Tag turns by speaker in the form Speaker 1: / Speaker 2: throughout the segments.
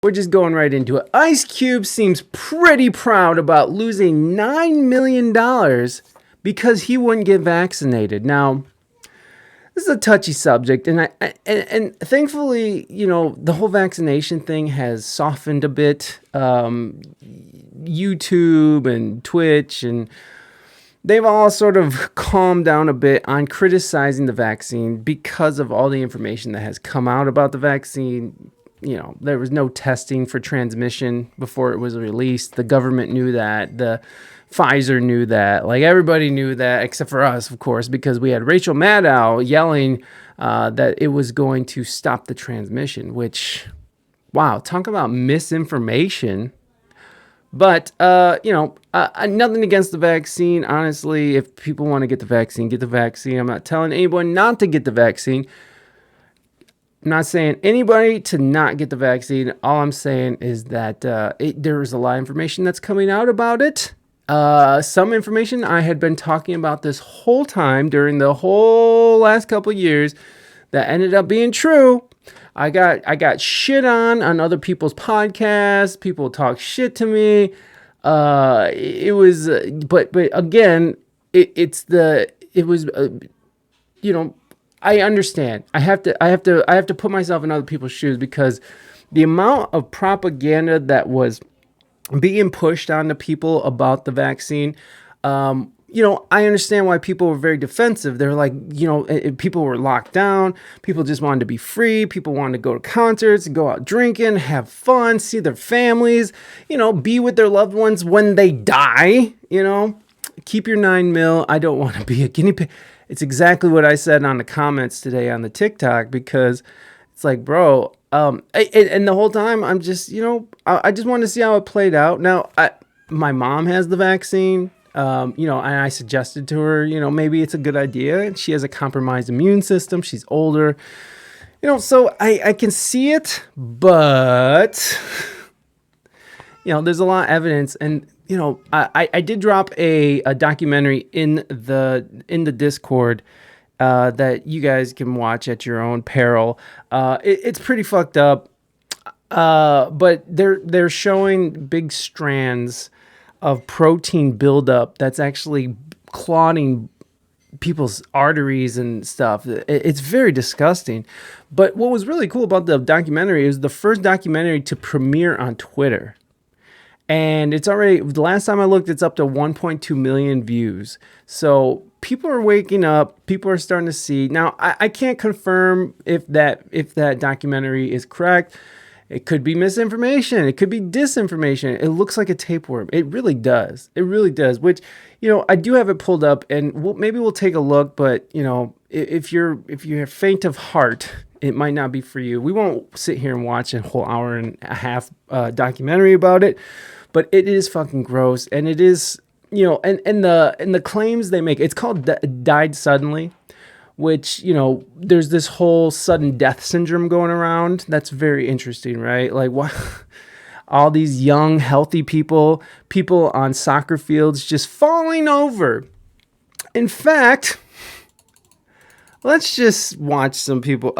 Speaker 1: We're just going right into it. Ice Cube seems pretty proud about losing $9 million because he wouldn't get vaccinated. Now, this is a touchy subject, and and thankfully, the whole vaccination thing has softened a bit. YouTube and Twitch, and they've all sort of calmed down a bit on criticizing the vaccine because of all the information that has come out about the vaccine. There was no testing for transmission before it was released. The government knew that. The Pfizer knew that. Like, everybody knew that, except for us, of course, because we had Rachel Maddow yelling that it was going to stop the transmission, which, wow, talk about misinformation. But, nothing against the vaccine. Honestly, if people want to get the vaccine, get the vaccine. I'm not telling anyone not to get the vaccine. I'm not saying anybody to not get the vaccine. All I'm saying is that there is a lot of information that's coming out about it. Some information I had been talking about this whole time during the whole last couple of years that ended up being true. I got shit on other people's podcasts. People talk shit to me. It was, but again, I understand. I have to put myself in other people's shoes, because the amount of propaganda that was being pushed onto people about the vaccine, I understand why people were very defensive. They're like, people were locked down. People just wanted to be free. People wanted to go to concerts, go out drinking, have fun, see their families, be with their loved ones when they die. Keep your 9 mil. I don't want to be a guinea pig. It's exactly what I said on the comments today on the TikTok, because it's like, bro, and the whole time I'm just, I just wanted to see how it played out. Now, my mom has the vaccine, and I suggested to her, maybe it's a good idea. She has a compromised immune system. She's older, so I can see it, but, there's a lot of evidence. And I did drop a documentary in the Discord that you guys can watch at your own peril. It's pretty fucked up, but they're showing big strands of protein buildup that's actually clogging people's arteries and stuff. It's very disgusting. But what was really cool about the documentary is the first documentary to premiere on Twitter. And it's already, the last time I looked, it's up to 1.2 million views. So people are waking up. People are starting to see. Now, I can't confirm if that documentary is correct. It could be misinformation. It could be disinformation. It looks like a tapeworm. It really does. It really does. Which, I do have it pulled up, and maybe we'll take a look. But if you're faint of heart, it might not be for you. We won't sit here and watch a whole hour and a half documentary about it. But it is fucking gross, and it is, and the claims they make. It's called died suddenly, which, there's this whole sudden death syndrome going around. That's very interesting, right? Like, what? All these young, healthy people on soccer fields just falling over. In fact, let's just watch some people.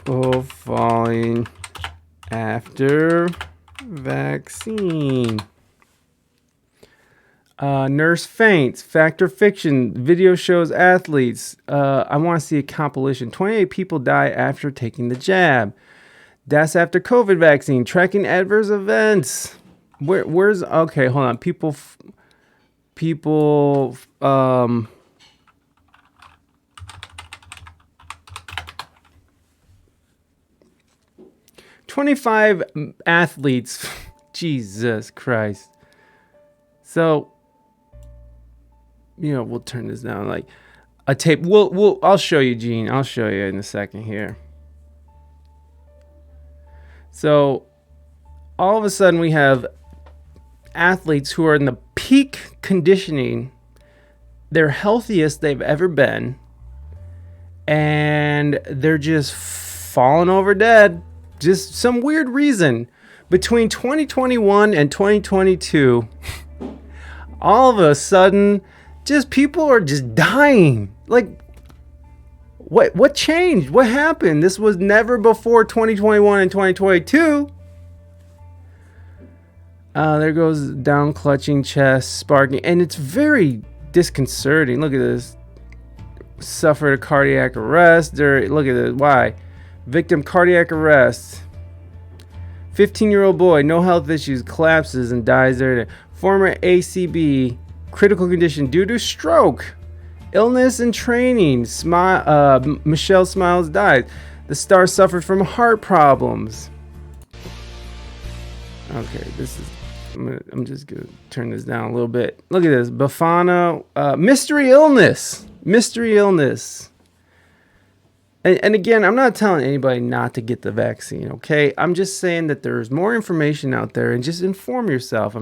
Speaker 1: Falling after vaccine. Nurse faints. Fact or fiction. Video shows athletes. I want to see a compilation. 28 people die after taking the jab. Deaths after COVID vaccine. Tracking adverse events. Where's okay? Hold on. People. 25 athletes. Jesus Christ. So, we'll turn this down like a tape. I'll show you, Gene. I'll show you in a second here. So, all of a sudden we have athletes who are in the peak conditioning, their healthiest they've ever been, and they're just falling over dead. Just some weird reason. Between 2021 and 2022, all of a sudden, just people are just dying. Like, What changed? What happened? This was never before 2021 and 2022. There goes down clutching chest, sparking, and it's very disconcerting. Look at this. Suffered a cardiac arrest. Look at this. Why? Victim cardiac arrest. 15-year-old boy, no health issues, collapses and dies there. Former ACB, critical condition due to stroke. Illness and training. Michelle Smiles died. The star suffered from heart problems. Okay, this is. I'm just gonna turn this down a little bit. Look at this. Bafana, mystery illness. Mystery illness. And again, I'm not telling anybody not to get the vaccine, okay? I'm just saying that there's more information out there, and just inform yourself.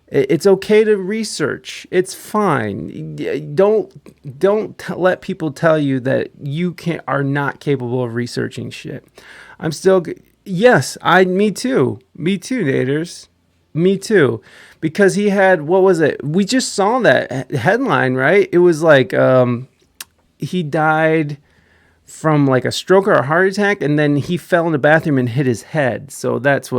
Speaker 1: It's okay to research. It's fine. Don't let people tell you that you are not capable of researching shit. I'm still, yes, me too, Naders. Me too. Because he had, what was it? We just saw that headline, right? It was like he died from like a stroke or a heart attack, and then he fell in the bathroom and hit his head. So that's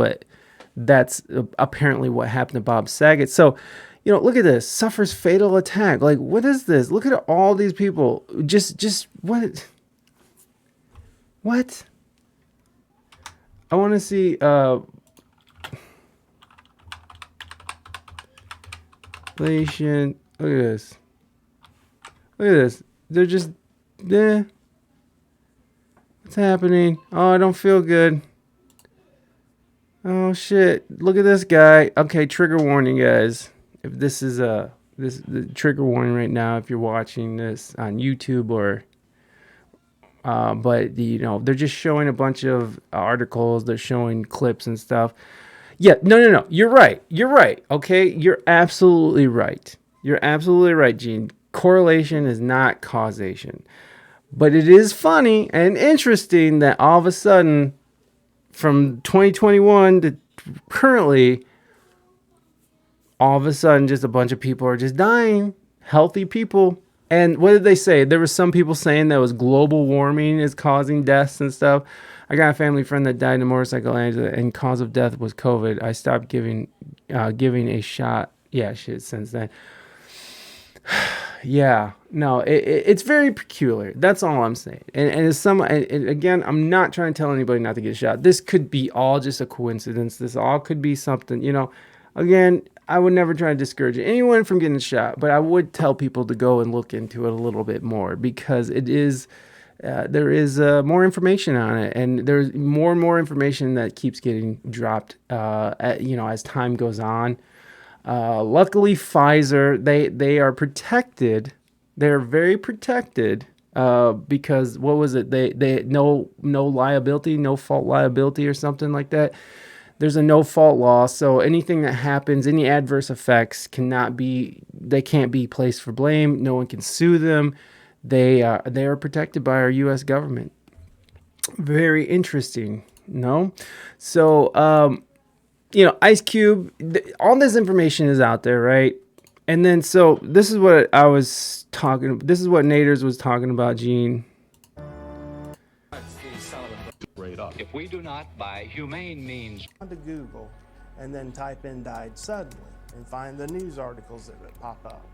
Speaker 1: apparently what happened to Bob Saget. So, look at this. Suffers fatal attack. Like, what is this? Look at all these people. Just what? What? I want to see patient. Look at this. Look at this. They're just what's happening? Oh, I don't feel good. Oh shit. Look at this guy. Okay, trigger warning, guys. If this is the trigger warning right now if you're watching this on YouTube or but they're just showing a bunch of articles, they're showing clips and stuff. Yeah, no. You're right. Okay? You're absolutely right. Gene. Correlation is not causation. But it is funny and interesting that all of a sudden, from 2021 to currently, all of a sudden, just a bunch of people are just dying. Healthy people. And what did they say? There were some people saying that was global warming is causing deaths and stuff. I got a family friend that died in a motorcycle accident, and cause of death was COVID. I stopped giving a shot. Yeah, shit, since then. Yeah, no, it's very peculiar. That's all I'm saying. And again, I'm not trying to tell anybody not to get a shot. This could be all just a coincidence. This all could be something, Again, I would never try to discourage anyone from getting a shot, but I would tell people to go and look into it a little bit more, because it is. There is more information on it, and there's more and more information that keeps getting dropped, as time goes on. Luckily, Pfizer, they are protected. They're very protected because what was it? They no liability, no fault liability or something like that. There's a no fault law, so anything that happens, any adverse effects can't be placed for blame. No one can sue them. They are protected by our U.S. government. Very interesting, no? So, Ice Cube, all this information is out there, right? And then, so this is what I was talking. This is what Naders was talking about, Gene.
Speaker 2: If we do not, by humane means,
Speaker 3: to Google and then type in "died suddenly" and find the news articles that pop up.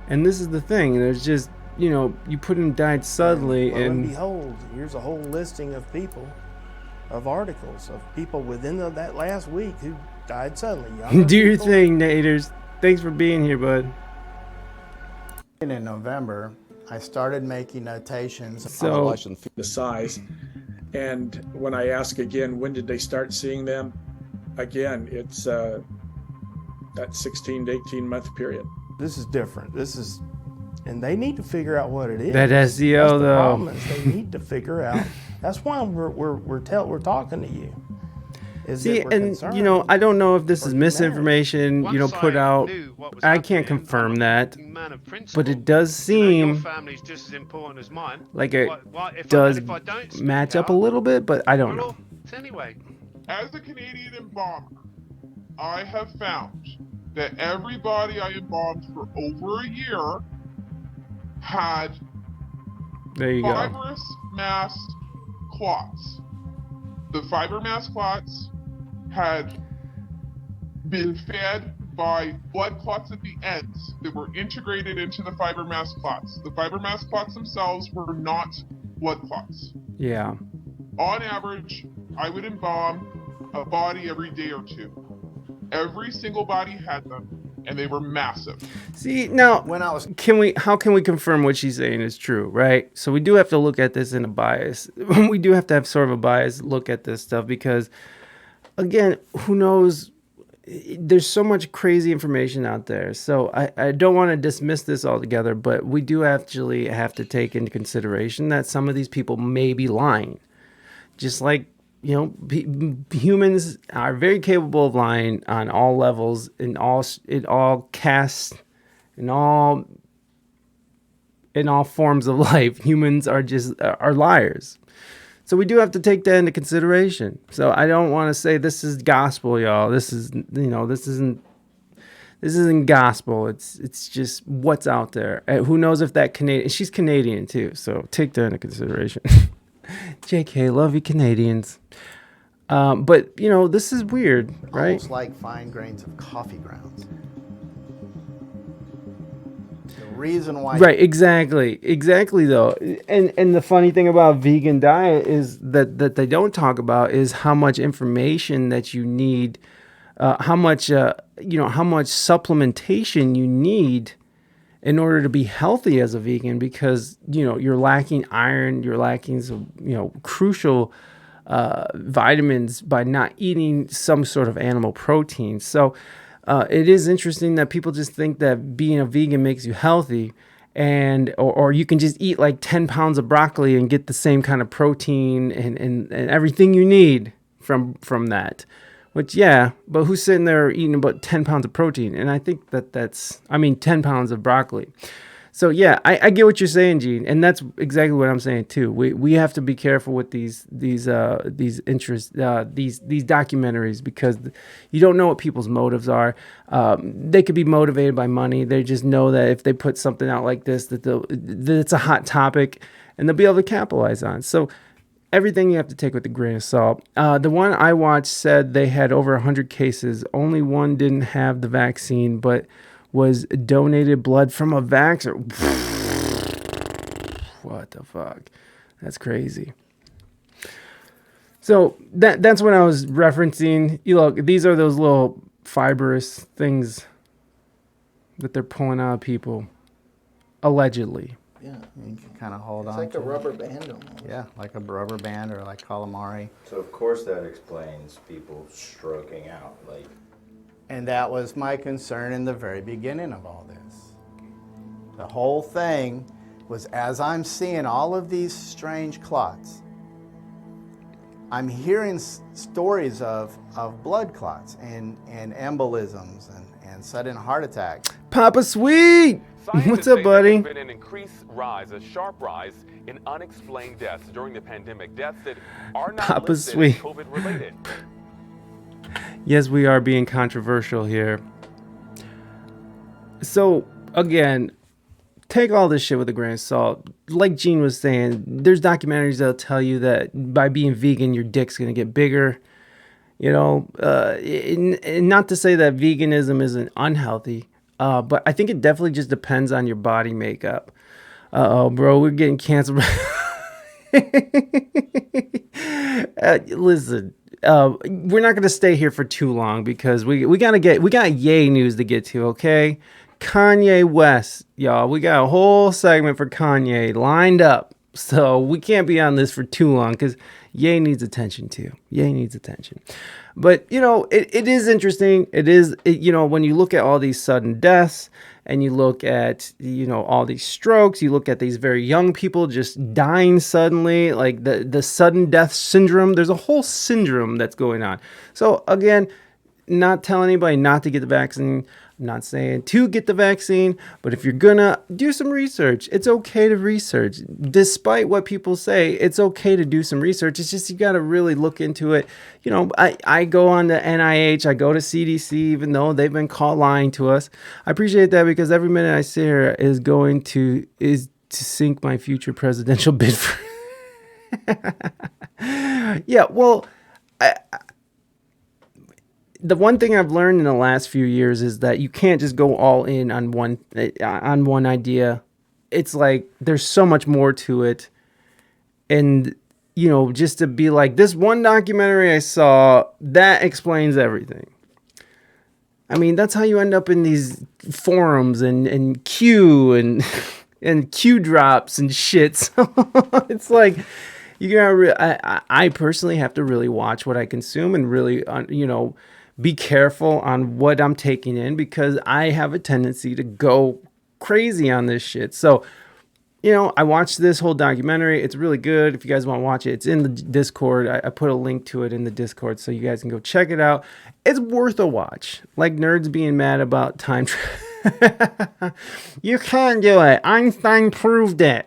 Speaker 1: And this is the thing. There's just, you put in "died suddenly," and
Speaker 3: behold, here's a whole listing of people, of articles of people within that last week who died suddenly.
Speaker 1: Do your thing, Naders. Thanks for being here, bud.
Speaker 4: In November, I started making notations.
Speaker 1: So
Speaker 5: the size, and when I ask again, when did they start seeing them? Again, it's that 16 to 18 month period.
Speaker 3: This is different. And they need to figure out what it is.
Speaker 1: That SEO
Speaker 3: That's the
Speaker 1: though.
Speaker 3: problem is they need to figure out. That's why we're talking to you.
Speaker 1: See, and I don't know if this is misinformation, put out. I can't confirm that, but it does seem like it does match up a little bit, but I don't know.
Speaker 6: Anyway, as a Canadian embalmer, I have found that everybody I embalmed for over a year had
Speaker 1: There you go.
Speaker 6: fibrous mass clots. The fiber mass clots had been fed by blood clots at the ends that were integrated into the fiber mass clots. The fiber mass clots themselves were not blood clots.
Speaker 1: Yeah.
Speaker 6: On average, I would embalm a body every day or two. Every single body had them, and they were massive.
Speaker 1: See, now,
Speaker 4: When I was
Speaker 1: how can we confirm what she's saying is true, right? So we do have to look at this in a bias. We do have to have sort of a biased look at this stuff because, again, who knows? There's so much crazy information out there. So I don't want to dismiss this altogether, but we do actually have to take into consideration that some of these people may be lying. Just like, you know, humans are very capable of lying on all levels, in all castes, in all forms of life. Humans are liars. So we do have to take that into consideration. So I don't want to say this is gospel, y'all. This isn't gospel. It's just what's out there. And who knows if that Canadian? She's Canadian too, so take that into consideration. JK, love you Canadians. But you know, this is weird, right?
Speaker 4: almost like fine grains of coffee grounds. The reason why
Speaker 1: Right, exactly though. And the funny thing about vegan diet is that they don't talk about is how much information that you need, how much supplementation you need in order to be healthy as a vegan, because you're lacking iron, you're lacking some crucial vitamins by not eating some sort of animal protein. So it is interesting that people just think that being a vegan makes you healthy, or you can just eat like 10 pounds of broccoli and get the same kind of protein and everything you need from that. Which, yeah, but who's sitting there eating about 10 pounds of protein? And I think that's 10 pounds of broccoli. So yeah, I get what you're saying, Gene, and that's exactly what I'm saying too. We have to be careful with these interests, these documentaries, because you don't know what people's motives are. They could be motivated by money. They just know that if they put something out like this, that it's a hot topic, and they'll be able to capitalize on. So everything you have to take with a grain of salt. The one I watched said they had over 100 cases. Only one didn't have the vaccine, but was donated blood from a vaxxer. What the fuck? That's crazy. So that's what I was referencing. Look, these are those little fibrous things that they're pulling out of people, allegedly.
Speaker 4: Yeah, you can kind of hold
Speaker 3: It's
Speaker 4: on
Speaker 3: like
Speaker 4: to
Speaker 3: a rubber band almost.
Speaker 4: Yeah, like a rubber band or like calamari.
Speaker 7: So of course that explains people stroking out. Like,
Speaker 4: And that was my concern in the very beginning of all this. The whole thing was, as I'm seeing all of these strange clots, I'm hearing stories of blood clots and embolisms and sudden heart attacks.
Speaker 1: Papa Sweet! What's up, buddy?
Speaker 8: There's been an increased rise, a sharp rise in unexplained deaths during the pandemic. Deaths that are not
Speaker 1: Papa
Speaker 8: listed
Speaker 1: Sweet.
Speaker 8: as COVID-related.
Speaker 1: Yes, we are being controversial here. So, again, take all this shit with a grain of salt. Like Gene was saying, there's documentaries that'll tell you that by being vegan, your dick's going to get bigger. And not to say that veganism isn't unhealthy, but I think it definitely just depends on your body makeup. Uh-oh, bro, we're getting canceled. Listen. We're not gonna stay here for too long because we got yay news to get to, okay? Kanye West, y'all. We got a whole segment for Kanye lined up. So we can't be on this for too long because Ye needs attention too. Ye needs attention. But, it is interesting. It is, when you look at all these sudden deaths and you look at, all these strokes, you look at these very young people just dying suddenly, like the sudden death syndrome. There's a whole syndrome that's going on. So again, not tell anybody not to get the vaccine. I'm not saying to get the vaccine, but if you're gonna do some research, it's okay to research. Despite what people say, it's okay to do some research. It's just you got to really look into it. You know, I go on to NIH, I go to CDC, even though they've been caught lying to us. I appreciate that because every minute I sit here is to sink my future presidential bid for. Yeah, well, the one thing I've learned in the last few years is that you can't just go all in on one idea. It's like there's so much more to it. And, you know, just to be like, this one documentary I saw, that explains everything. I mean, that's how you end up in these forums and Q and Q drops and shit. So it's like, you gotta. I personally have to really watch what I consume and really, you know, be careful on what I'm taking in because I have a tendency to go crazy on this shit. So, you know, I watched this whole documentary. It's really good. If you guys want to watch it, it's in the Discord. I put a link to it in the Discord so you guys can go check it out. It's worth a watch. Like nerds being mad about time travel. You can't do it. Einstein proved it.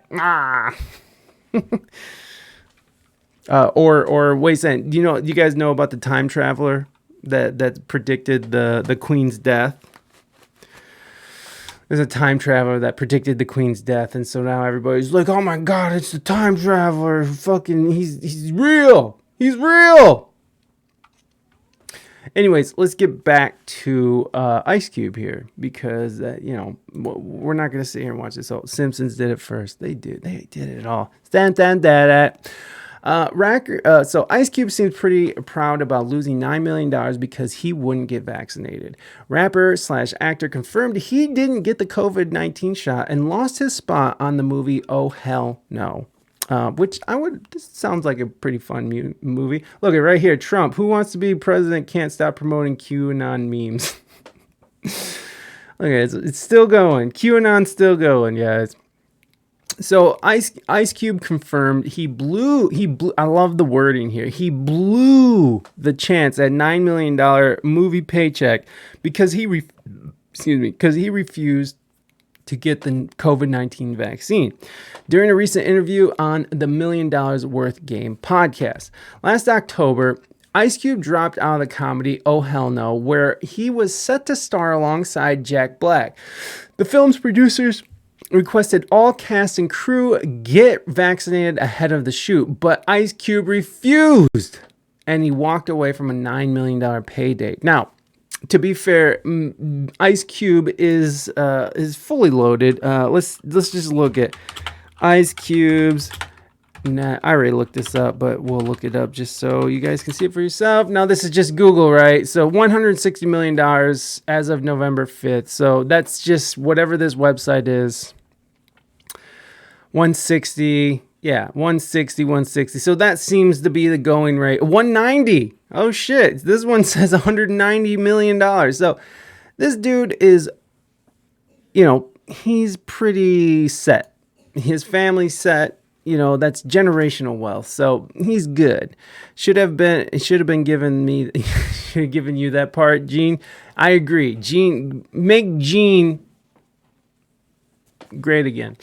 Speaker 1: Or wait a second. You know, you guys know about the time traveler that predicted the Queen's death? There's a time traveler that predicted the Queen's death, and so now everybody's like, "Oh my God, it's the time traveler! Fucking, he's real! He's real!" Anyways, let's get back to Ice Cube here because you know we're not gonna sit here and watch this. Oh, Simpsons did it first. They did it all. So Ice Cube seems pretty proud about losing $9 million because he wouldn't get vaccinated. Rapper/actor confirmed he didn't get the COVID-19 shot and lost his spot on the movie Oh Hell No. This sounds like a pretty fun movie. Look at right here, Trump, who wants to be president, can't stop promoting QAnon memes. Okay, it's still going. QAnon's still going, guys. So Ice Cube confirmed he blew, I love the wording here. He blew the chance at $9 million movie paycheck because he refused to get the COVID-19 vaccine during a recent interview on the $1 Million Worth Game podcast. Last October, Ice Cube dropped out of the comedy Oh Hell No, where he was set to star alongside Jack Black. The film's producers requested all cast and crew get vaccinated ahead of the shoot, but Ice Cube refused, and he walked away from a $9 million pay date. Now, to be fair, Ice Cube is fully loaded. Let's just look at Ice Cube's. Nah, I already looked this up, but we'll look it up just so you guys can see it for yourself. Now, this is just Google, right? So $160 million as of November 5th. So that's just whatever this website is. 160. Yeah, 160. So that seems to be the going rate. 190. Oh, shit. This one says $190 million. So this dude is, you know, he's pretty set. His family's set. You know, that's generational wealth. So he's good. Should have been given you that part, Gene. I agree. Gene, make Gene great again.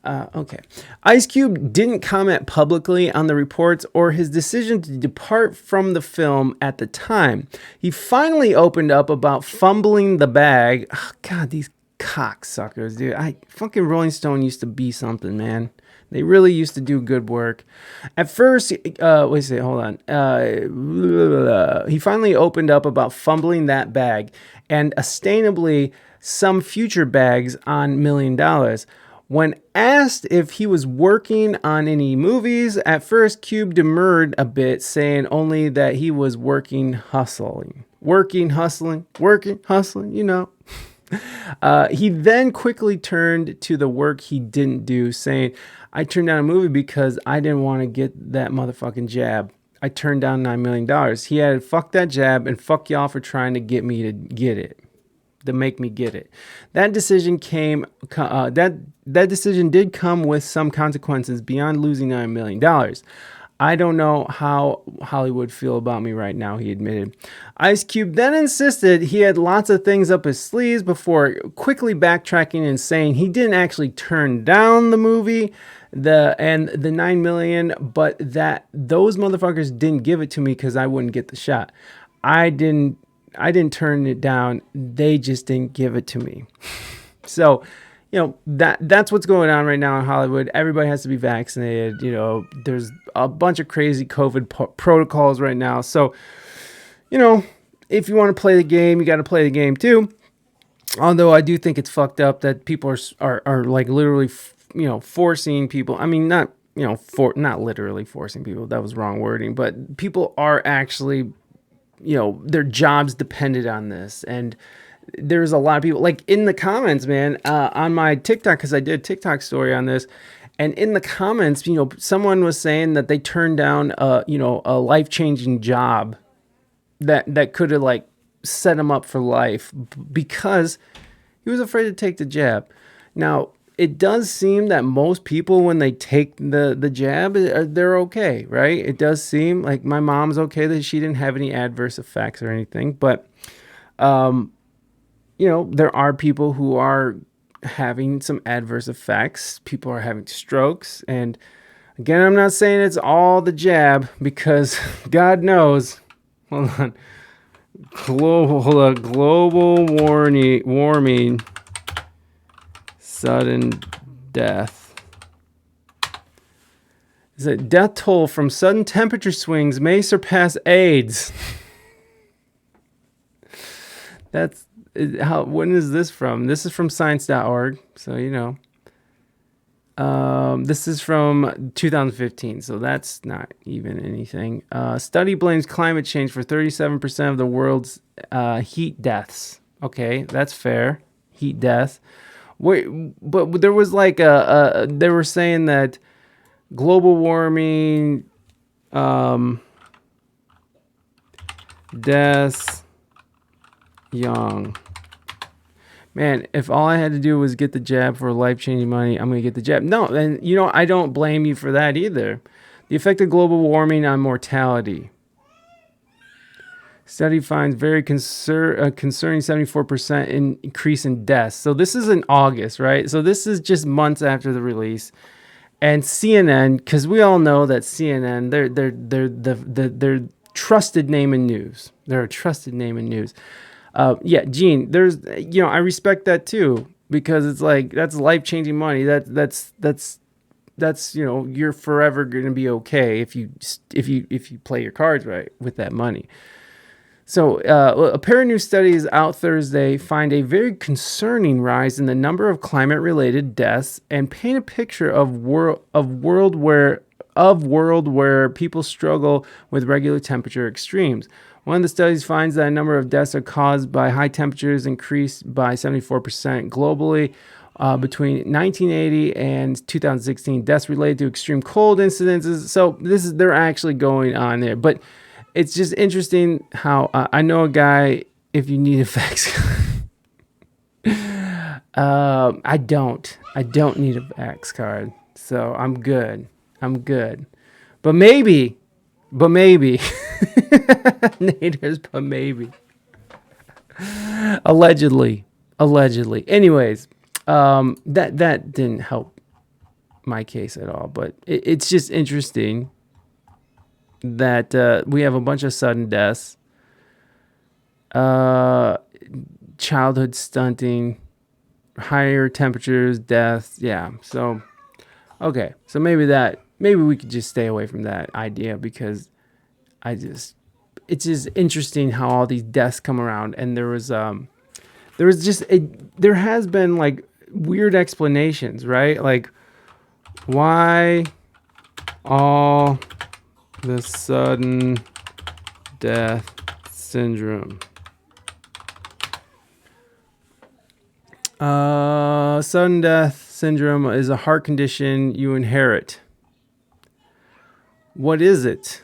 Speaker 1: Okay. Ice Cube didn't comment publicly on the reports or his decision to depart from the film at the time. He finally opened up about fumbling the bag. Oh, God, these cocksuckers, dude. Fucking Rolling Stone used to be something, man. They really used to do good work. At first, he finally opened up about fumbling that bag and ostensibly some future bags on $1 million. When asked if he was working on any movies, at first Cube demurred a bit, saying only that he was hustling, you know. He then quickly turned to the work he didn't do, saying, I turned down a movie because I didn't want to get that motherfucking jab. I turned down $9 million. He added, fuck that jab and fuck y'all for trying to get me to get it. To make me get it. That decision did come with some consequences beyond losing $9 million. I don't know how Hollywood feel about me right now, he admitted. Ice Cube then insisted he had lots of things up his sleeves before quickly backtracking and saying he didn't actually turn down the movie, the 9 million, but that those motherfuckers didn't give it to me because I wouldn't get the shot. I didn't turn it down. They just didn't give it to me. So, you know, that's what's going on right now in Hollywood. Everybody has to be vaccinated. You know, there's a bunch of crazy COVID protocols right now. So, you know, if you want to play the game, you got to play the game too. Although I do think it's fucked up that people are like literally, forcing people. I mean, not literally forcing people. That was wrong wording. But people are actually, their jobs depended on this. And there's a lot of people like in the comments, man, on my TikTok, because I did a TikTok story on this. And in the comments, someone was saying that they turned down a life-changing job that could have like set him up for life because he was afraid to take the jab. Now, it does seem that most people, when they take the jab, they're okay, right? It does seem like my mom's okay that she didn't have any adverse effects or anything. But, there are people who are having some adverse effects. People are having strokes. And again, I'm not saying it's all the jab because God knows. Hold on. Global warming, sudden death. Is it death toll from sudden temperature swings may surpass AIDS? When is this from? This is from science.org, so this is from 2015, so that's not even anything. Study blames climate change for 37% of the world's heat deaths. Okay, that's fair. Heat death. Wait, but there was like they were saying that global warming, deaths, young. Man, if all I had to do was get the jab for life-changing money, I'm going to get the jab. No, and I don't blame you for that either. The effect of global warming on mortality. Study finds very concerning 74% increase in deaths. So this is in August, right? So this is just months after the release. And CNN, because we all know that CNN, they're trusted name in news. They're a trusted name in news. Gene, there's, I respect that too, because it's like, that's life-changing money. That's you're forever going to be okay if you play your cards right with that money. So, a pair of new studies out Thursday find a very concerning rise in the number of climate-related deaths and paint a picture of world where people struggle with regular temperature extremes. One of the studies finds that a number of deaths are caused by high temperatures increased by 74% globally between 1980 and 2016. Deaths related to extreme cold incidences. So they're actually going on there. But it's just interesting how I know a guy, if you need a vax I don't need a vax card. So I'm good. But maybe. Naders, but maybe. Allegedly. Anyways, that didn't help my case at all. But it's just interesting that we have a bunch of sudden deaths, childhood stunting, higher temperatures, deaths. Yeah. So, okay. So maybe we could just stay away from that idea because it's just interesting how all these deaths come around. And there has been like weird explanations, right? Like why all the sudden death syndrome. Sudden death syndrome is a heart condition you inherit. What is it?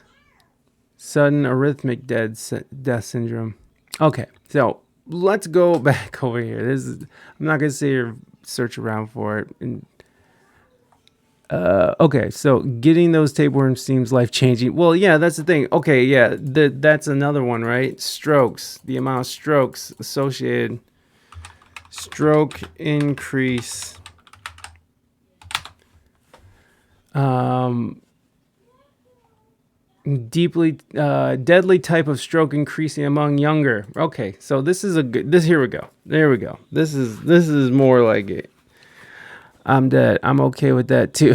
Speaker 1: Sudden arrhythmic death syndrome. Okay, so let's go back over here. I'm not gonna sit here search around for it. And Okay, so getting those tapeworms seems life changing. Well, yeah, that's the thing. Okay, yeah, that's another one, right? Strokes, the amount of strokes associated. Stroke increase. Deeply deadly type of stroke increasing among younger. Okay, so this is a good. This here we go. There we go. This is more like it. I'm dead. I'm okay with that too.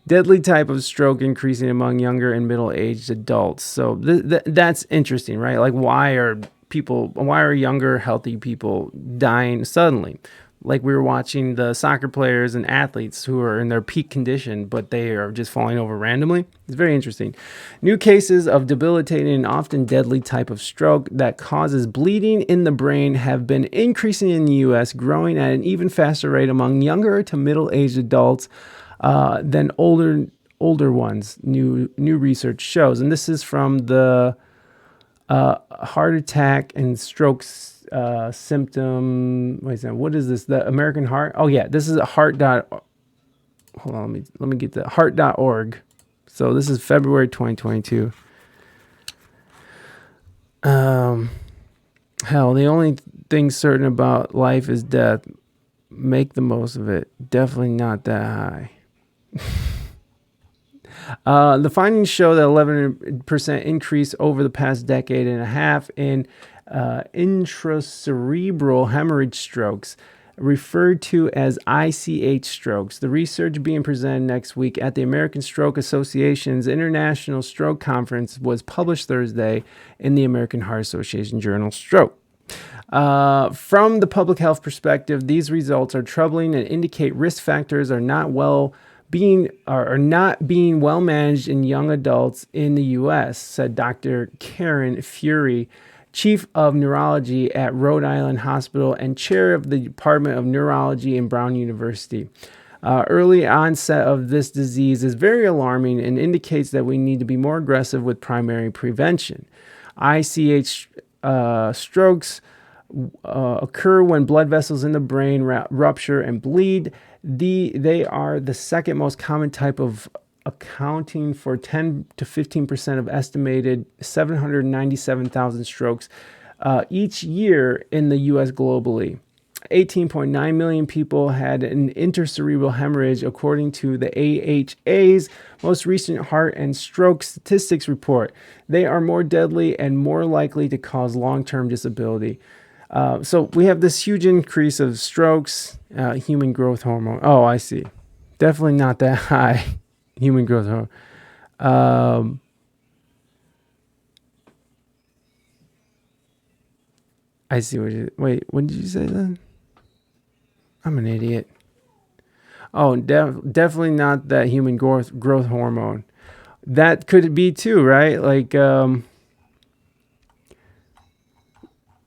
Speaker 1: Deadly type of stroke increasing among younger and middle-aged adults. So that's interesting, right? Like, why are younger, healthy people dying suddenly? Like, we were watching the soccer players and athletes who are in their peak condition, but they are just falling over randomly. It's very interesting. New cases of debilitating and often deadly type of stroke that causes bleeding in the brain have been increasing in the U.S., growing at an even faster rate among younger to middle-aged adults than older ones. New research shows, and this is from the heart attack and strokes symptom. Wait a second. What is this? The American Heart. Oh yeah, this is a heart. Hold on. Let me get the heart.org. So this is February 2022. Hell, the only thing certain about life is death. Make the most of it. Definitely not that high. The findings show that 11% increase over the past decade and a half in intracerebral hemorrhage strokes, referred to as ICH strokes. The research being presented next week at the American Stroke Association's International Stroke Conference was published Thursday in the American Heart Association journal Stroke. From the public health perspective, these results are troubling and indicate risk factors are not being well managed in young adults in the U.S., said Dr. Karen Fury, Chief of Neurology at Rhode Island Hospital and Chair of the Department of Neurology in Brown University. Early onset of this disease is very alarming and indicates that we need to be more aggressive with primary prevention. ICH strokes occur when blood vessels in the brain rupture and bleed. They are the second most common type of, accounting for 10 to 15% of estimated 797,000 strokes each year in the U.S. globally. 18.9 million people had an intracerebral hemorrhage, according to the AHA's most recent heart and stroke statistics report. They are more deadly and more likely to cause long-term disability. So we have this huge increase of strokes, human growth hormone. Oh, I see. Definitely not that high. Human growth hormone. I see what you... Wait, what did you say then? I'm an idiot. Oh, definitely not that human growth hormone. That could be too, right? Like,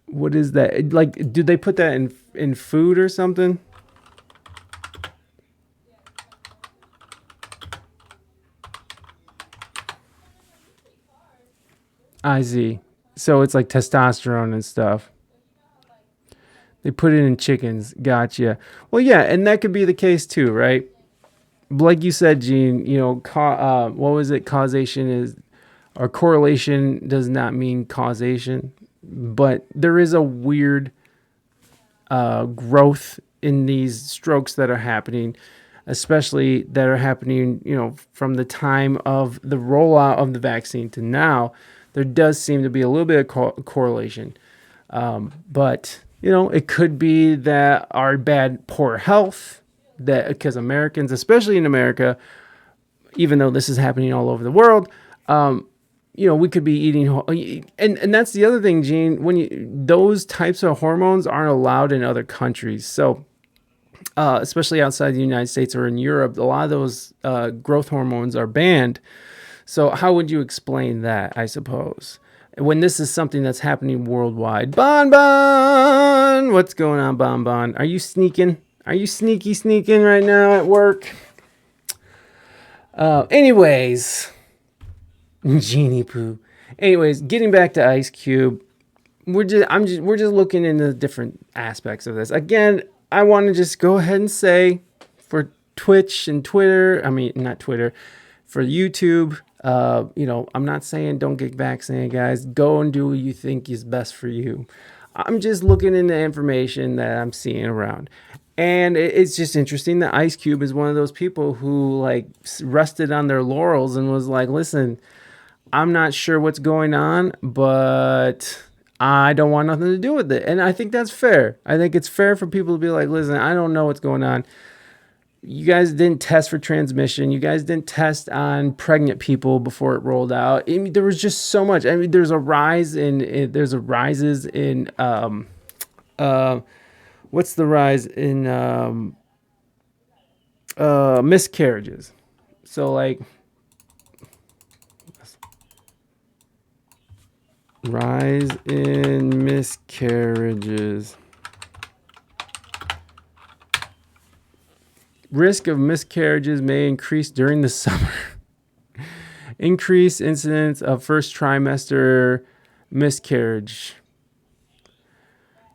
Speaker 1: what is that? Like, do they put that in food or something? I see. So it's like testosterone and stuff. They put it in chickens. Gotcha. Well, yeah, and that could be the case too, right? Like you said, Gene, you know, what was it? Causation is, or correlation does not mean causation, but there is a weird growth in these strokes that are happening, especially that are happening, you know, from the time of the rollout of the vaccine to now. There does seem to be a little bit of correlation. But, you know, it could be that our poor health, that because Americans, especially in America, even though this is happening all over the world, you know, we could be eating, and that's the other thing, Gene, those types of hormones aren't allowed in other countries. So, especially outside the United States or in Europe, a lot of those growth hormones are banned. So how would you explain that, I suppose, when this is something that's happening worldwide? Bon Bon! What's going on, Bon Bon? Are you sneaking? Are you sneaking right now at work? Anyways, Genie Poo. Anyways, getting back to Ice Cube, we're just looking into different aspects of this. Again, I want to just go ahead and say, for Twitch and Twitter. I mean, not Twitter, for YouTube. I'm not saying don't get vaccinated, guys. Go and do what you think is best for you. I'm just looking into information that I'm seeing around. And it's just interesting that Ice Cube is one of those people who like rested on their laurels and was like, listen, I'm not sure what's going on, but I don't want nothing to do with it. And I think that's fair. I think it's fair for people to be like, listen, I don't know what's going on. You guys didn't test for transmission. You guys didn't test on pregnant people before it rolled out. I mean, there was just so much. I mean, there's a rises in what's the rise in miscarriages. So like rise in miscarriages. Risk of miscarriages may increase during the summer. Increase incidence of first trimester miscarriage.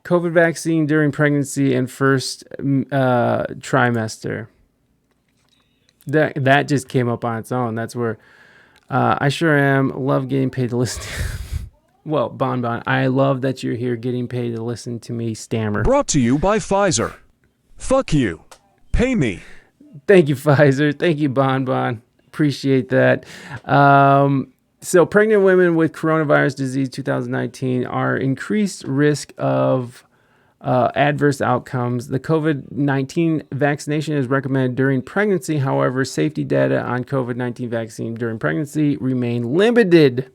Speaker 1: COVID vaccine during pregnancy and first trimester. That just came up on its own. That's where I sure am. Love getting paid to listen to. Well, Bon, I love that you're here getting paid to listen to me stammer.
Speaker 9: Brought to you by Pfizer. Fuck you. Pay me.
Speaker 1: Thank you, Pfizer. Thank you, Bon. Appreciate that. So pregnant women with coronavirus disease 2019 are increased risk of adverse outcomes. The COVID-19 vaccination is recommended during pregnancy. However, safety data on COVID-19 vaccine during pregnancy remain limited.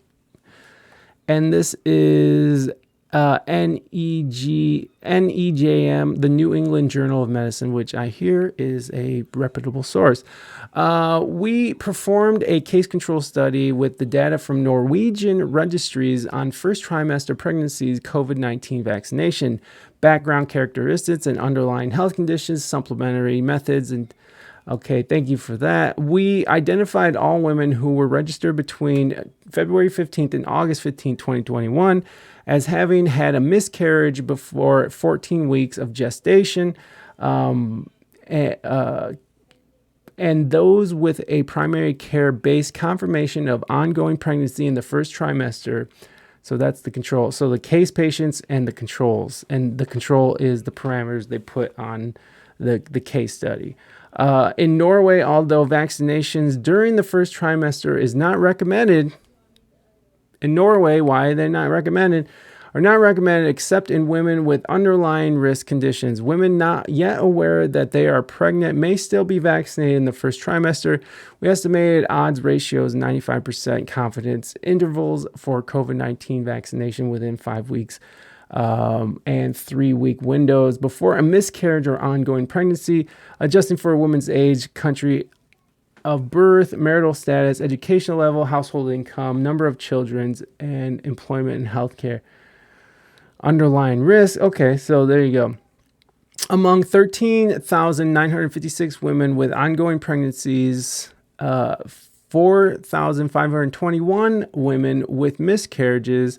Speaker 1: And this is NEJM, the New England Journal of Medicine, which I hear is a reputable source. We performed a case control study with the data from Norwegian registries on first trimester pregnancies COVID-19 vaccination, background characteristics and underlying health conditions, supplementary methods, and okay, thank you for that. We identified all women who were registered between February 15th and August 15th, 2021, as having had a miscarriage before 14 weeks of gestation, and those with a primary care-based confirmation of ongoing pregnancy in the first trimester. So that's the control. So the case patients and the controls. And the control is the parameters they put on the case study. In Norway, although vaccinations during the first trimester is not recommended, in Norway, why they're not recommended, are not recommended except in women with underlying risk conditions. Women not yet aware that they are pregnant may still be vaccinated in the first trimester. We estimated odds ratios 95% confidence intervals for COVID-19 vaccination within 5 weeks and 3-week windows before a miscarriage or ongoing pregnancy, adjusting for a woman's age, country of birth, marital status, educational level, household income, number of children, and employment and healthcare. Underlying risk. Okay, so there you go. Among 13,956 women with ongoing pregnancies, 4,521 women with miscarriages,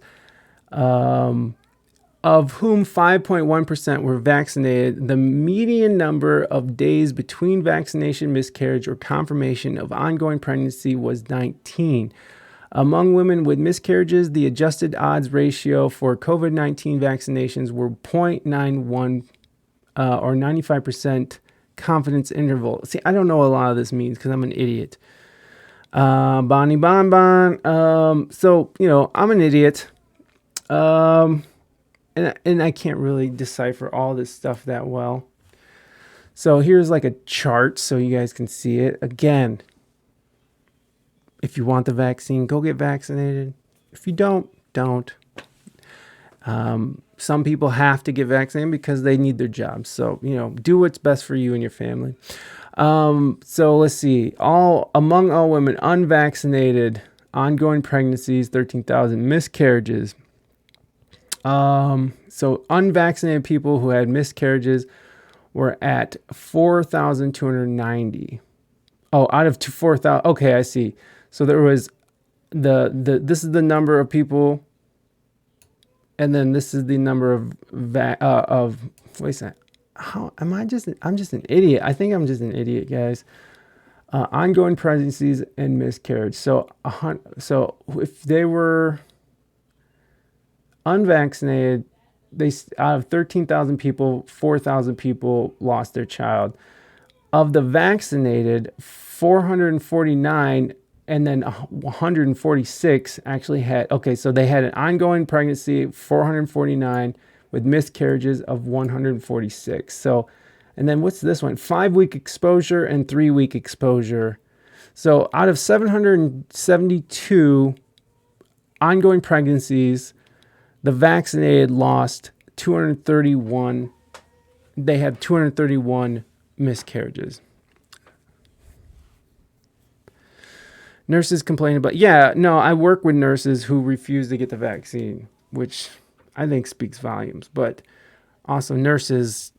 Speaker 1: of whom 5.1% were vaccinated. The median number of days between vaccination, miscarriage, or confirmation of ongoing pregnancy was 19. Among women with miscarriages, the adjusted odds ratio for COVID-19 vaccinations were 0.91 or 95% confidence interval. See, I don't know what a lot of this means because I'm an idiot. Bonnie Bon. So, I'm an idiot. And I can't really decipher all this stuff that well. So here's like a chart so you guys can see it. Again, if you want the vaccine, go get vaccinated. If you don't. Some people have to get vaccinated because they need their jobs. So, do what's best for you and your family. So let's see. Among all women unvaccinated, ongoing pregnancies, 13,000 miscarriages. So unvaccinated people who had miscarriages were at 4,290. Oh, out of 4,000. Okay, I see. So there was this is the number of people, and then this is the number of wait a second. how am I just? I'm just an idiot. I think I'm just an idiot, guys. Ongoing pregnancies and miscarriage. So if they were unvaccinated, out of 13,000 people, 4,000 people lost their child. Of the vaccinated, 449 and then 146 actually had, okay, so they had an ongoing pregnancy, 449, with miscarriages of 146. So, and then what's this one? 5-week exposure and 3-week exposure. So out of 772 ongoing pregnancies, the vaccinated lost 231. They had 231 miscarriages. Nurses complain about, I work with nurses who refuse to get the vaccine, which I think speaks volumes. But also nurses,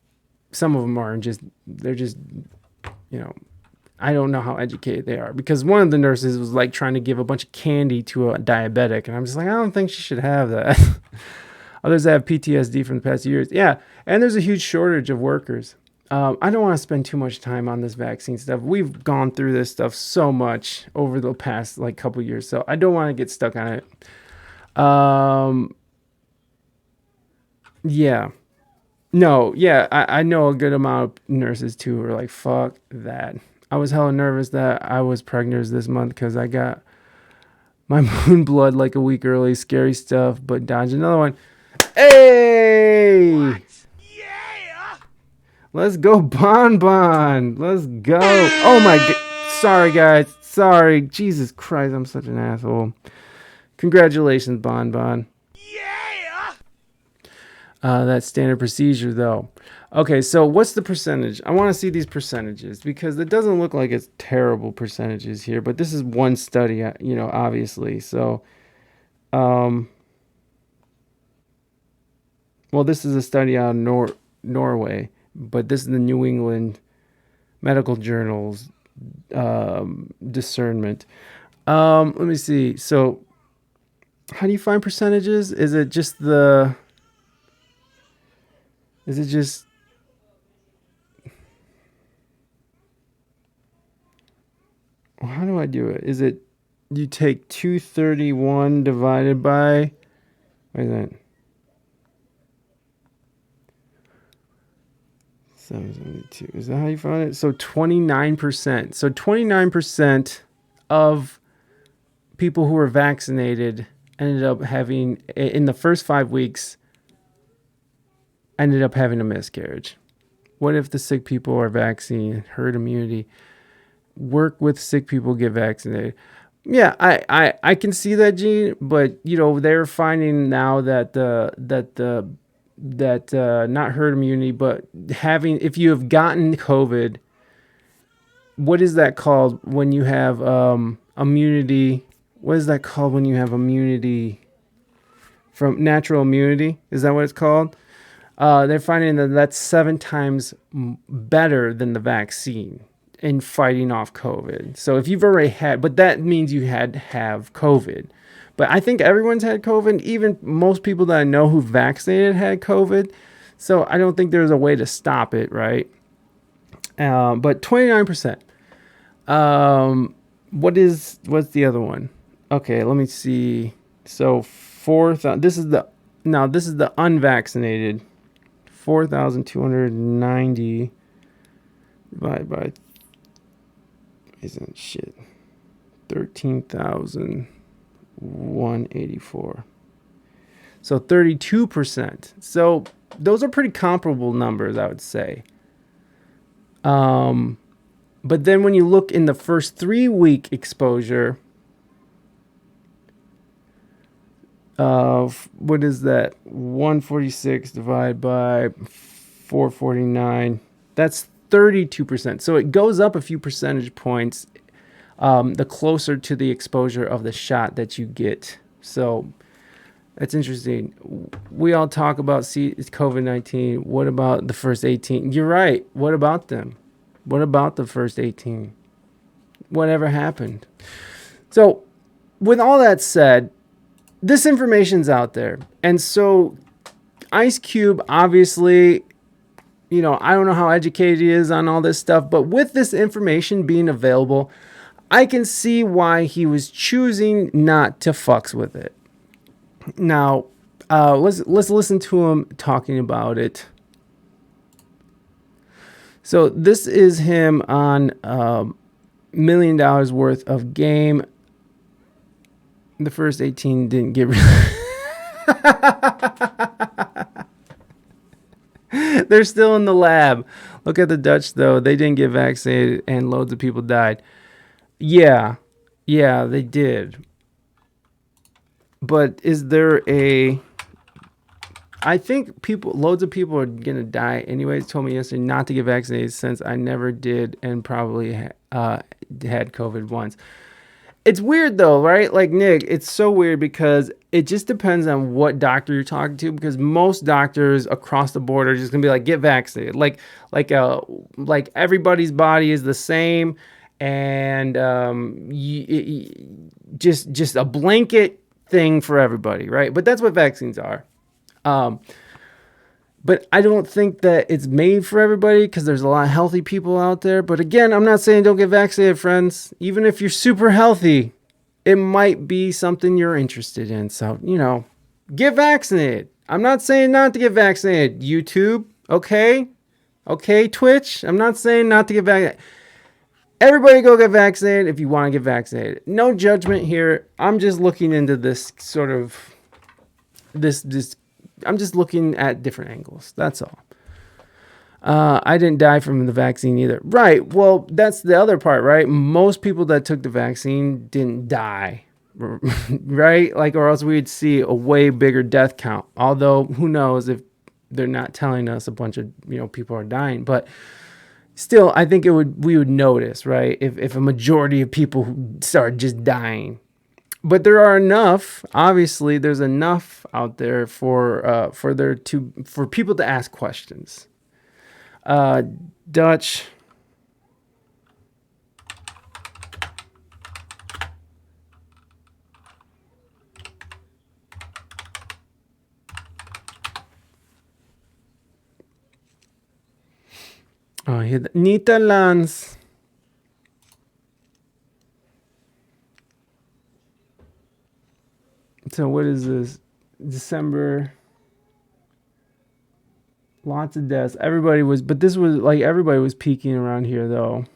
Speaker 1: some of them they're just, I don't know how educated they are, because one of the nurses was like trying to give a bunch of candy to a diabetic. And I'm just like, I don't think she should have that. Others have PTSD from the past years. Yeah. And there's a huge shortage of workers. I don't want to spend too much time on this vaccine stuff. We've gone through this stuff so much over the past couple years. So I don't want to get stuck on it. Yeah. No, yeah, I know a good amount of nurses too who are like, fuck that. I was hella nervous that I was pregnant this month because I got my moon blood like a week early. Scary stuff, but dodge another one. Hey! What? Yeah! Let's go, Bon Bon. Let's go. Oh my god. Sorry, guys. Sorry. Jesus Christ, I'm such an asshole. Congratulations, Bon Bon. That's standard procedure, though. Okay, so what's the percentage? I want to see these percentages because it doesn't look like it's terrible percentages here, but this is one study, obviously. So, well, this is a study out of Norway, but this is the New England Medical Journal's discernment. Let me see. So, how do you find percentages? Is it just how do I do it? Is it you take 231 divided by, what is that? 772. Is that how you found it? So 29%. So 29% of people who were vaccinated ended up having, in the first 5 weeks, ended up having a miscarriage. What if the sick people are vaccinated? Herd immunity. Work with sick people, get vaccinated. Yeah, I can see that, Gene, but they're finding now that not herd immunity, but if you have gotten COVID, what is that called when you have immunity? What is that called when you have immunity from natural immunity? Is that what it's called? They're finding that that's 7 times better than the vaccine in fighting off COVID. So if you've already had, but that means you had to have COVID. But I think everyone's had COVID. Even most people that I know who vaccinated had COVID. So I don't think there's a way to stop it, right? But 29%. What's the other one? Okay, let me see. So 4,000. This is the unvaccinated. 4,290 divided by 13,184. So 32%. So those are pretty comparable numbers, I would say. But then when you look in the first 3-week exposure, what is that? 146 divided by 449. That's 32%. So it goes up a few percentage points the closer to the exposure of the shot that you get. So that's interesting. We all talk about it's COVID-19. What about the first 18? You're right. What about them? What about the first 18? Whatever happened? So with all that said, this information's out there. And so Ice Cube obviously you know, I don't know how educated he is on all this stuff, but with this information being available, I can see why he was choosing not to fucks with it. Now, let's listen to him talking about it. So this is him on $1 million worth of game. The first 18 didn't get They're still in the lab. Look at the Dutch, though. They didn't get vaccinated, and loads of people died. Yeah, they did. But is there a... I think loads of people are going to die anyways. Told me yesterday not to get vaccinated since I never did and probably had COVID once. It's weird though, right? Like, Nick, it's so weird because it just depends on what doctor you're talking to, because most doctors across the board are just going to be like, get vaccinated. Like everybody's body is the same, and just a blanket thing for everybody, right? But that's what vaccines are. But I don't think that it's made for everybody because there's a lot of healthy people out there. But again, I'm not saying don't get vaccinated, friends. Even if you're super healthy, it might be something you're interested in. So, you know, get vaccinated. I'm not saying not to get vaccinated. YouTube, okay? Okay, Twitch, I'm not saying not to get vaccinated. Everybody go get vaccinated if you want to get vaccinated. No judgment here. I'm just looking into this sort of this I'm just looking at different angles. That's all. I didn't die from the vaccine either. Right. Well, that's the other part, right? Most people that took the vaccine didn't die, right? Like, or else we'd see a way bigger death count. Although, who knows if they're not telling us a bunch of, you know, people are dying. But still, I think we would notice, right? If a majority of people started just dying. But there are enough. Obviously, there's enough out there for people to ask questions. Dutch. Oh, yeah, Nederlands. So what is this? December. Lots of deaths. Everybody was peaking around here though.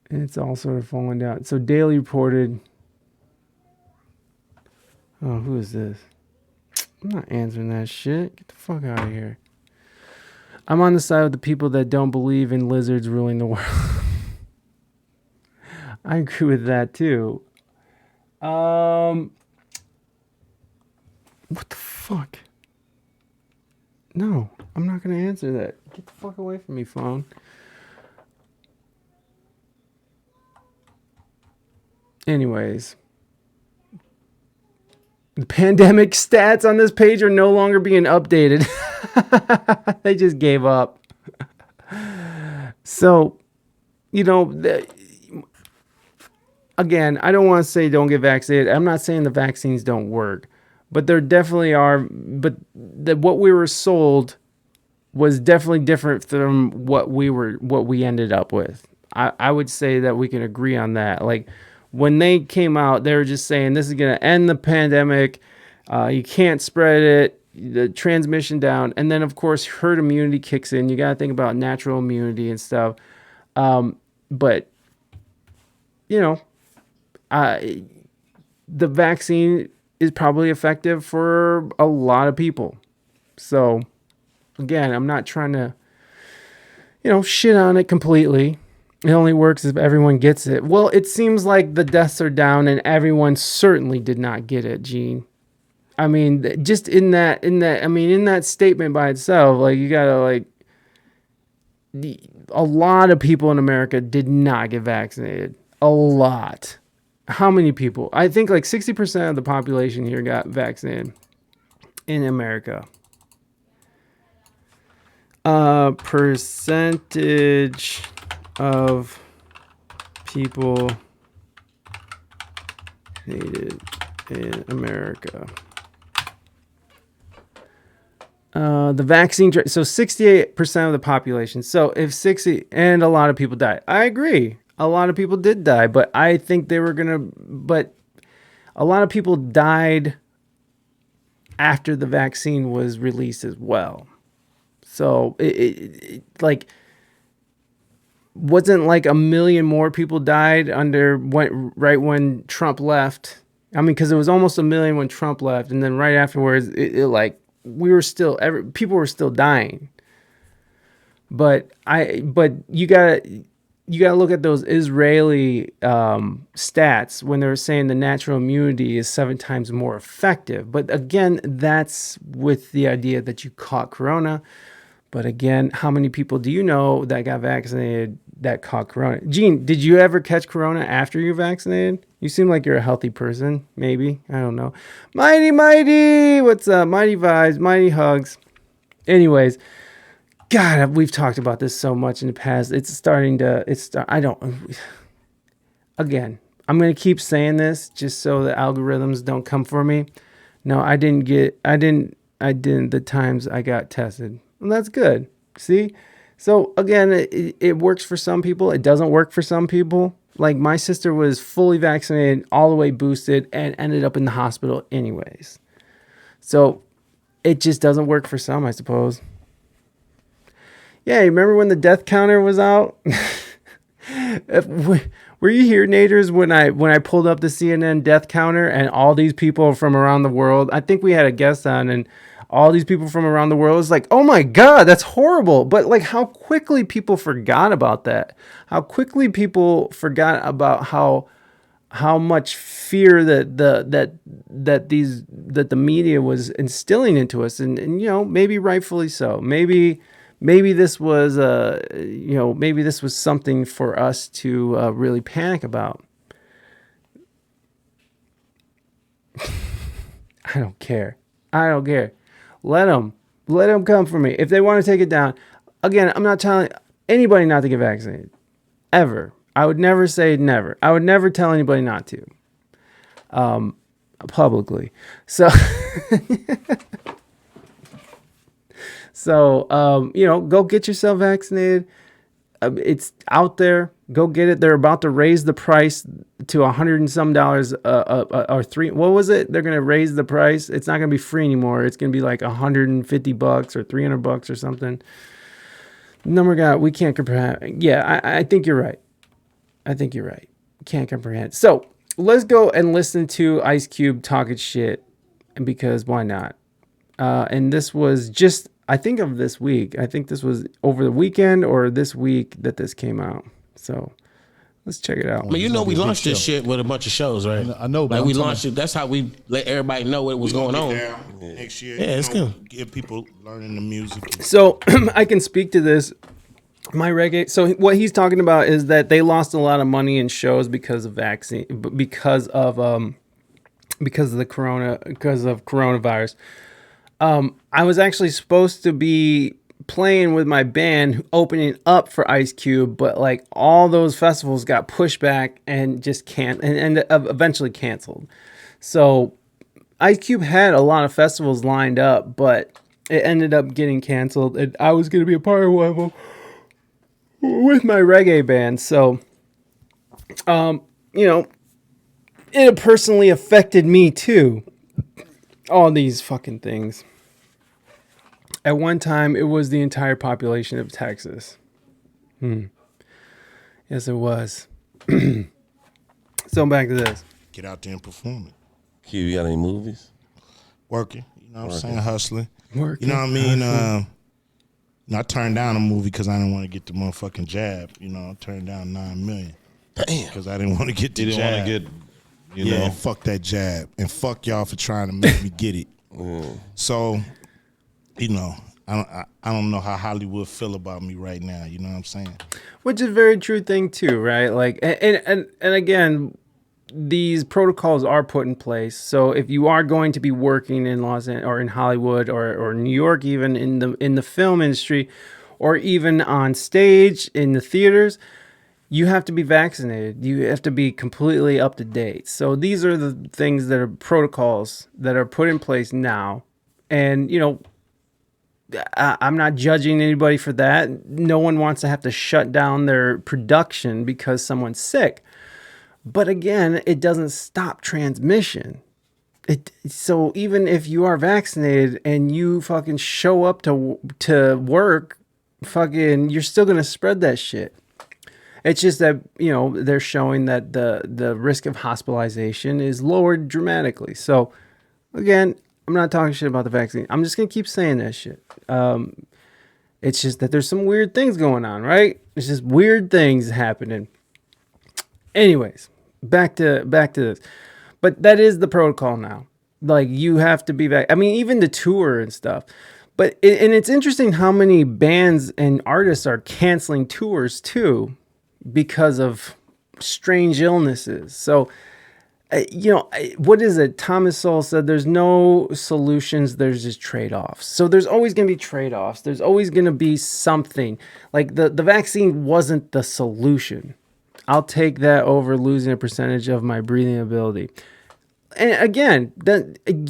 Speaker 1: And it's all sort of falling down. So Daily reported. Oh, who is this? I'm not answering that shit. Get the fuck out of here. I'm on the side of the people that don't believe in lizards ruling the world. I agree with that too. What the fuck? No, I'm not gonna answer that. Get the fuck away from me, phone. Anyways, the pandemic stats on this page are no longer being updated. They just gave up. So, you know, again, I don't want to say don't get vaccinated. I'm not saying the vaccines don't work, but there definitely are. But what we were sold was definitely different from what we ended up with. I would say that we can agree on that. Like, when they came out, they were just saying this is going to end the pandemic. You can't spread it, the transmission down. And then, of course, herd immunity kicks in. You got to think about natural immunity and stuff. But, you know, the vaccine is probably effective for a lot of people. So, again, I'm not trying to, you know, shit on it completely. It only works if everyone gets it. Well, it seems like the deaths are down and everyone certainly did not get it, Gene. I mean, just in that statement by itself, like, you gotta, like, a lot of people in America did not get vaccinated. A lot. How many people? I think like 60% of the population here got vaccinated in America. Percentage of people needed in America. The vaccine, so 68% of the population. So if 60, and a lot of people died. I agree. A lot of people did die, but I think but a lot of people died after the vaccine was released as well. So it like, wasn't like 1 million more people died right when Trump left. I mean, because it was almost 1 million when Trump left, and then right afterwards, people were still dying. But you gotta look at those Israeli stats when they were saying the natural immunity is 7 times more effective. But again, that's with the idea that you caught corona. But again, how many people do you know that got vaccinated that caught corona? Gene, did you ever catch corona after you're vaccinated? You seem like you're a healthy person. Maybe. I don't know. Mighty. What's up? Mighty vibes. Mighty hugs. Anyways, God, we've talked about this so much in the past. Again, I'm going to keep saying this just so the algorithms don't come for me. No, I didn't the times I got tested. Well, that's good. See? So again, it works for some people. It doesn't work for some people. Like my sister was fully vaccinated, all the way boosted, and ended up in the hospital anyways. So it just doesn't work for some, I suppose. Yeah, you remember when the death counter was out? Were you here, Naders, when I pulled up the CNN death counter and all these people from around the world? I think we had a guest on, and all these people from around the world was like, oh my God, that's horrible. But like how quickly people forgot about that. How quickly people forgot about how much fear that the media was instilling into us, and maybe rightfully so. Maybe this was maybe this was something for us to really panic about. I don't care. Let them come for me. If they want to take it down, again, I'm not telling anybody not to get vaccinated, ever. I would never say never. I would never tell anybody not to, publicly. So, go get yourself vaccinated. It's out there. Go get it. They're about to raise the price to $100 and some or $3. What was it? They're going to raise the price. It's not going to be free anymore. It's going to be like $150 or $300 or something. Number God, we can't comprehend. Yeah, I think you're right. Can't comprehend. So let's go and listen to Ice Cube talking shit, because why not? And this was just, I think, of this week. I think this was over the weekend or this week that this came out. So let's check it out.
Speaker 10: I mean, we launched this shit with a bunch of shows, right?
Speaker 11: I know, but
Speaker 10: we launched it. That's how we let everybody know what was going on.
Speaker 11: Next year,
Speaker 10: yeah, it's good.
Speaker 11: Give people learning the music.
Speaker 1: So I can speak to this. My reggae. So what he's talking about is that they lost a lot of money in shows because of vaccine, because of coronavirus. I was actually supposed to be playing with my band opening up for Ice Cube, but like all those festivals got pushed back and just eventually canceled. So Ice Cube had a lot of festivals lined up, but it ended up getting canceled, and I was going to be a part of one of them with my reggae band. So, it personally affected me too. All these fucking things. At one time, it was the entire population of Texas. Yes, it was. So back to this.
Speaker 11: Get out there and perform it.
Speaker 12: Q, you got any movies?
Speaker 11: Working. You know what I'm saying? Hustling.
Speaker 1: Working.
Speaker 11: You know what I mean? I turned down a movie because I didn't want to get the motherfucking jab. I turned down $9 million.
Speaker 12: Damn.
Speaker 11: Because I didn't want to get the jab.
Speaker 12: You didn't want to get,
Speaker 11: Yeah, fuck that jab. And fuck y'all for trying to make me get it. So, I don't know how Hollywood feel about me right now. You know what I'm saying?
Speaker 1: Which is a very true thing too, right? Like, and again, these protocols are put in place. So if you are going to be working in Los Angeles or in Hollywood or New York, even in the film industry, or even on stage in the theaters, you have to be vaccinated. You have to be completely up to date. So these are the things that are protocols that are put in place now. And, I'm not judging anybody for that. No one wants to have to shut down their production because someone's sick. But again, it doesn't stop transmission. So even if you are vaccinated and you fucking show up to work, fucking, you're still gonna spread that shit. It's just that, you know, they're showing that the risk of hospitalization is lowered dramatically. So again, I'm not talking shit about the vaccine. I'm just gonna keep saying that shit. It's just that there's some weird things going on, right? It's just weird things happening. Anyways, back to this. But that is the protocol now. Like, you have to be back. I mean, even the tour and stuff. But and it's interesting how many bands and artists are canceling tours too because of strange illnesses. So, you know, what is it? Thomas Sowell said there's no solutions, there's just trade-offs. So there's always going to be trade-offs. There's always going to be something. Like the vaccine wasn't the solution. I'll take that over losing a percentage of my breathing ability. And again,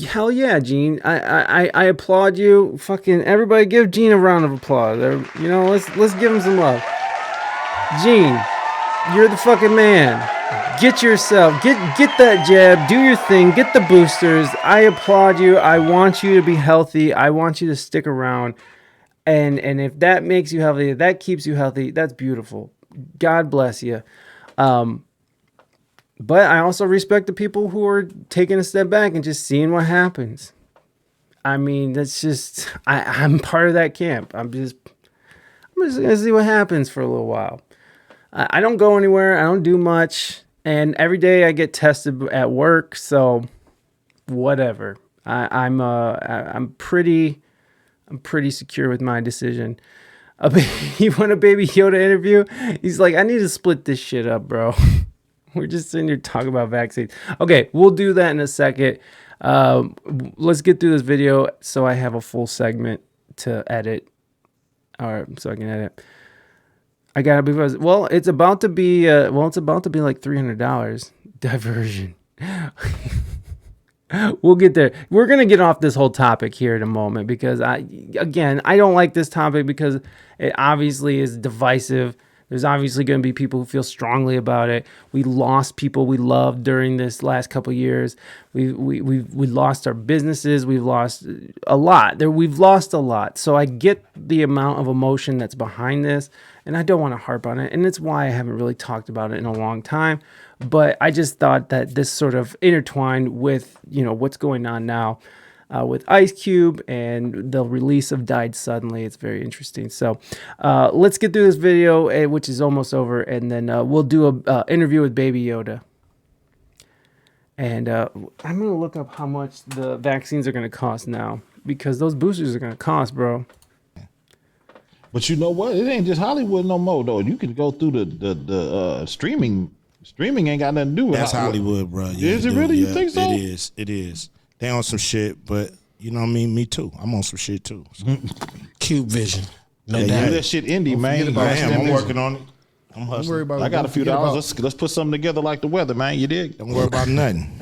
Speaker 1: hell yeah, Gene. I applaud you. Fucking everybody give Gene a round of applause. You know, let's give him some love. Gene, you're the fucking man. Get yourself, get that jab, do your thing, get the boosters. I applaud you. I want you to be healthy. I want you to stick around. And if that makes you healthy, if that keeps you healthy, that's beautiful. God bless you. But I also respect the people who are taking a step back and just seeing what happens. I mean, that's just, I'm part of that camp. I'm just gonna see what happens for a little while. I don't go anywhere. I don't do much. And every day I get tested at work. So whatever. I'm pretty secure with my decision. You want a Baby Yoda interview? He's like, I need to split this shit up, bro. We're just sitting here talking about vaccines. Okay, we'll do that in a second. Let's get through this video so I have a full segment to edit. Or so I can edit. I gotta be, well, it's about to be like $300 diversion. We'll get there. We're going to get off this whole topic here in a moment because I don't like this topic because it obviously is divisive. There's obviously going to be people who feel strongly about it. We lost people we loved during this last couple of years. We lost our businesses. We've lost a lot. We've lost a lot. So I get the amount of emotion that's behind this, and I don't want to harp on it. And it's why I haven't really talked about it in a long time. But I just thought that this sort of intertwined with, you know, what's going on now with Ice Cube and the release of Died Suddenly. It's very interesting. So let's get through this video, which is almost over, and then we'll do a interview with Baby Yoda. And I'm going to look up how much the vaccines are going to cost now, because those boosters are going to cost, bro.
Speaker 13: But you know what? It ain't just Hollywood no more, though. You can go through the streaming. Streaming ain't got nothing to do with
Speaker 11: That's Hollywood, bro. Yeah,
Speaker 13: is it really? You think so?
Speaker 11: It is. They on some shit, but you know what I mean? Me too. I'm on some shit too. So.
Speaker 10: Cube Vision.
Speaker 13: No doubt. That shit indie, man.
Speaker 11: I'm working on it. I'm
Speaker 13: hustling. Worry about I got a few dollars. Let's put something together like the weather, man. You dig?
Speaker 11: Don't worry about nothing.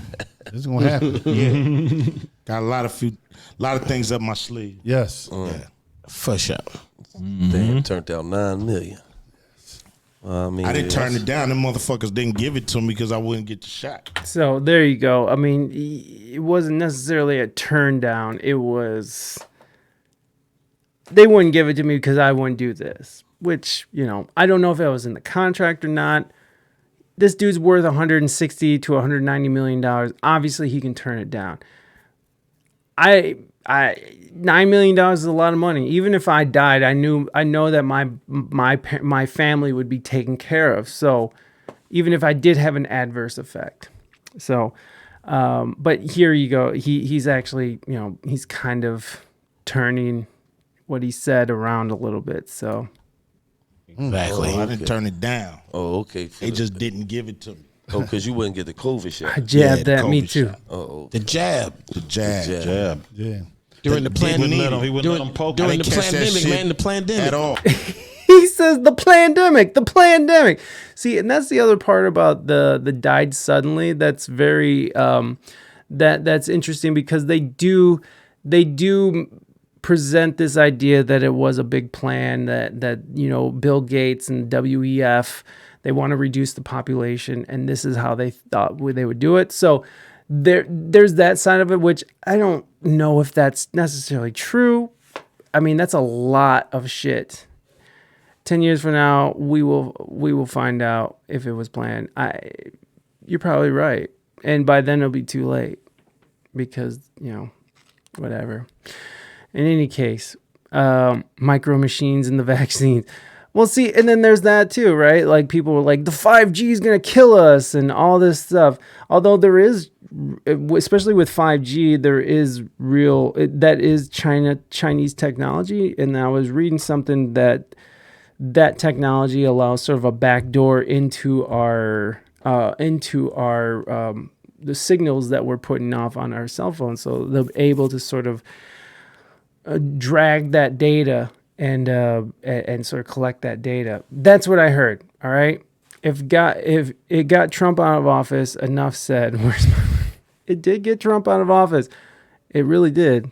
Speaker 14: It's gonna happen.
Speaker 11: Yeah. Got a lot of things up my sleeve.
Speaker 14: Yes.
Speaker 11: Yeah.
Speaker 10: For sure.
Speaker 12: Damn, turned out $9 million. I mean,
Speaker 11: I didn't turn it down. Them motherfuckers didn't give it to me because I wouldn't get the shot.
Speaker 1: So there you go. I mean, it wasn't necessarily a turn down. It was, they wouldn't give it to me because I wouldn't do this, which, you know, I don't know if it was in the contract or not. This dude's worth $160 to $190 million. Obviously, he can turn it down. $9 million is a lot of money. Even if I died, I know that my family would be taken care of. So even if I did have an adverse effect. So, but here you go. He's actually, you know, he's kind of turning what he said around a little bit. So
Speaker 11: exactly. I didn't turn it down.
Speaker 12: Oh, okay.
Speaker 11: They just didn't give it to me.
Speaker 12: Oh, because you wouldn't get the COVID shot.
Speaker 1: I jabbed that, me too.
Speaker 12: Oh,
Speaker 10: the jab.
Speaker 11: Yeah.
Speaker 10: During the pandemic, during the pandemic, man, the pandemic
Speaker 11: at all.
Speaker 1: He says the pandemic. See, and that's the other part about the Died Suddenly. That's very that's interesting because they do present this idea that it was a big plan, that you know, Bill Gates and WEF, they want to reduce the population, and this is how they thought they would do it. So there's that side of it, which I don't know if that's necessarily true. I mean, that's a lot of shit. 10 years from now, we will find out if it was planned. You're probably right. And by then it'll be too late because, you know, whatever. In any case, micro machines and the vaccines. Well, see, and then there's that too, right? Like people were like, the 5G is going to kill us and all this stuff. Although there is, especially with 5G, there is that is Chinese technology. And I was reading something that technology allows sort of a backdoor into our the signals that we're putting off on our cell phones. So they're able to sort of drag that data and sort of collect that data. That's what I heard. All right. If it got Trump out of office, enough said. It did get Trump out of office. It really did.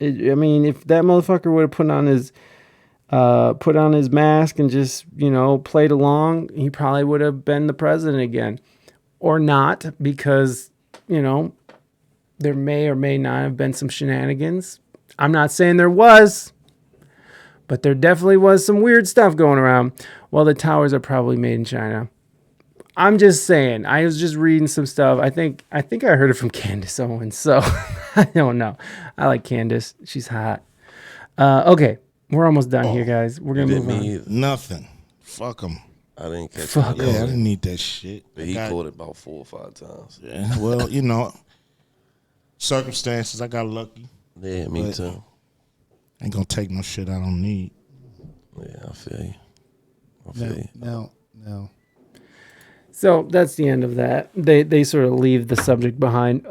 Speaker 1: I mean, if that motherfucker would have put on his mask and just, you know, played along, he probably would have been the president again. Or not, because, you know, there may or may not have been some shenanigans. I'm not saying there was, but there definitely was some weird stuff going around. Well, the towers are probably made in China. I'm just saying. I was just reading some stuff. I think I heard it from Candace Owens, so I don't know. I like Candace. She's hot. Okay. We're almost done here, guys. We're going to move on.
Speaker 11: Nothing. Fuck them.
Speaker 12: I didn't catch
Speaker 11: Fuck
Speaker 12: it.
Speaker 11: yeah, I didn't need that shit.
Speaker 12: But he caught it about 4 or 5 times.
Speaker 11: Yeah, well, you know, circumstances, I got lucky.
Speaker 12: Yeah, me too.
Speaker 11: Ain't gonna take no shit I don't need.
Speaker 12: Yeah, I feel you.
Speaker 3: No.
Speaker 1: So that's the end of that. They sort of leave the subject behind,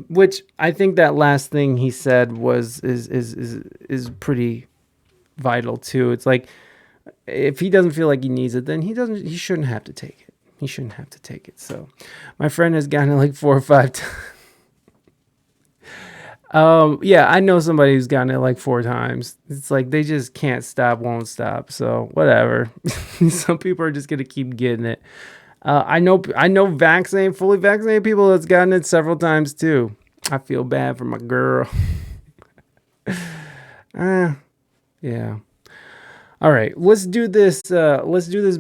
Speaker 1: which I think that last thing he said is pretty vital too. It's like, if he doesn't feel like he needs it, then he shouldn't have to take it. He shouldn't have to take it. So my friend has gotten it like 4 or 5 times. Yeah, I know somebody who's gotten it like 4 times. It's like they just can't stop, won't stop. So whatever. Some people are just gonna keep getting it. I know fully vaccinated people that's gotten it several times too. I feel bad for my girl. Yeah. All right, let's do this